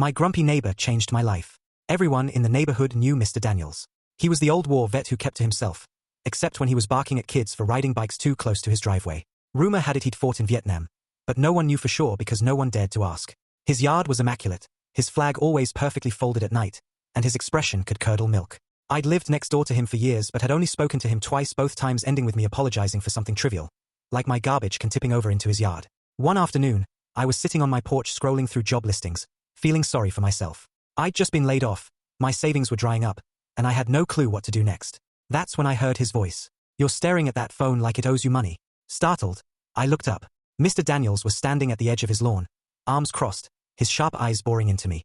My grumpy neighbor changed my life. Everyone in the neighborhood knew Mr. Daniels. He was the old war vet who kept to himself, except when he was barking at kids for riding bikes too close to his driveway. Rumor had it he'd fought in Vietnam, but no one knew for sure because no one dared to ask. His yard was immaculate, his flag always perfectly folded at night, and his expression could curdle milk. I'd lived next door to him for years but had only spoken to him twice, both times ending with me apologizing for something trivial, like my garbage can tipping over into his yard. One afternoon, I was sitting on my porch scrolling through job listings, feeling sorry for myself. I'd just been laid off, my savings were drying up, and I had no clue what to do next. That's when I heard his voice. "You're staring at that phone like it owes you money." Startled, I looked up. Mr. Daniels was standing at the edge of his lawn, arms crossed, his sharp eyes boring into me.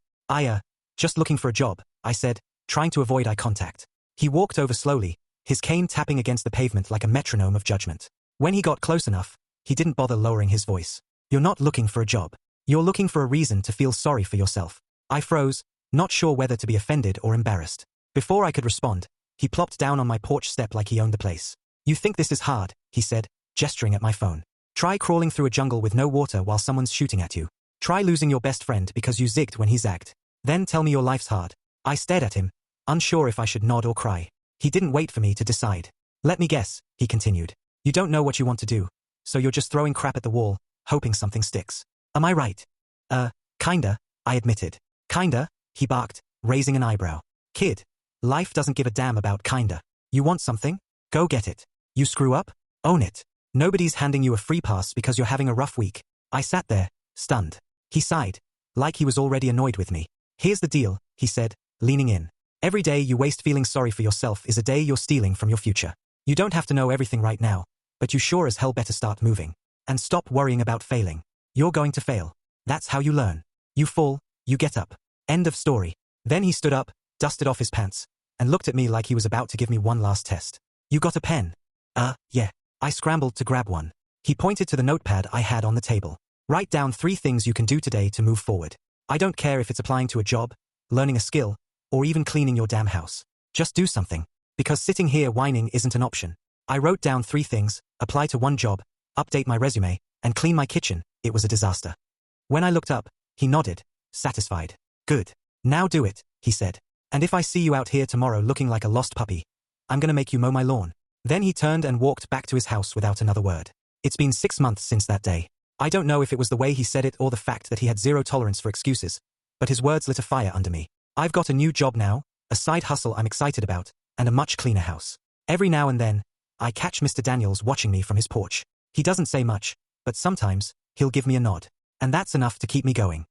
Just looking for a job," I said, trying to avoid eye contact. He walked over slowly, his cane tapping against the pavement like a metronome of judgment. When he got close enough, he didn't bother lowering his voice. "You're not looking for a job. You're looking for a reason to feel sorry for yourself." I froze, not sure whether to be offended or embarrassed. Before I could respond, he plopped down on my porch step like he owned the place. "You think this is hard," he said, gesturing at my phone. "Try crawling through a jungle with no water while someone's shooting at you. Try losing your best friend because you zigged when he zagged. Then tell me your life's hard." I stared at him, unsure if I should nod or cry. He didn't wait for me to decide. "Let me guess," he continued. "You don't know what you want to do, so you're just throwing crap at the wall, hoping something sticks. Am I right?" Kinda," I admitted. "Kinda?" he barked, raising an eyebrow. "Kid, life doesn't give a damn about kinda. You want something? Go get it. You screw up? Own it. Nobody's handing you a free pass because you're having a rough week." I sat there, stunned. He sighed, like he was already annoyed with me. "Here's the deal," he said, leaning in. "Every day you waste feeling sorry for yourself is a day you're stealing from your future. You don't have to know everything right now, but you sure as hell better start moving. And stop worrying about failing. You're going to fail. That's how you learn. You fall, you get up. End of story." Then he stood up, dusted off his pants, and looked at me like he was about to give me one last test. "You got a pen?" Yeah. I scrambled to grab one. He pointed to the notepad I had on the table. "Write down 3 things you can do today to move forward. I don't care if it's applying to a job, learning a skill, or even cleaning your damn house. Just do something. Because sitting here whining isn't an option." I wrote down 3 things: apply to 1 job, update my resume, and clean my kitchen. It was a disaster. When I looked up, he nodded, satisfied. "Good. Now do it," he said. "And if I see you out here tomorrow looking like a lost puppy, I'm gonna make you mow my lawn." Then he turned and walked back to his house without another word. It's been 6 months since that day. I don't know if it was the way he said it or the fact that he had zero tolerance for excuses, but his words lit a fire under me. I've got a new job now, a side hustle I'm excited about, and a much cleaner house. Every now and then, I catch Mr. Daniels watching me from his porch. He doesn't say much, but sometimes, he'll give me a nod. And that's enough to keep me going.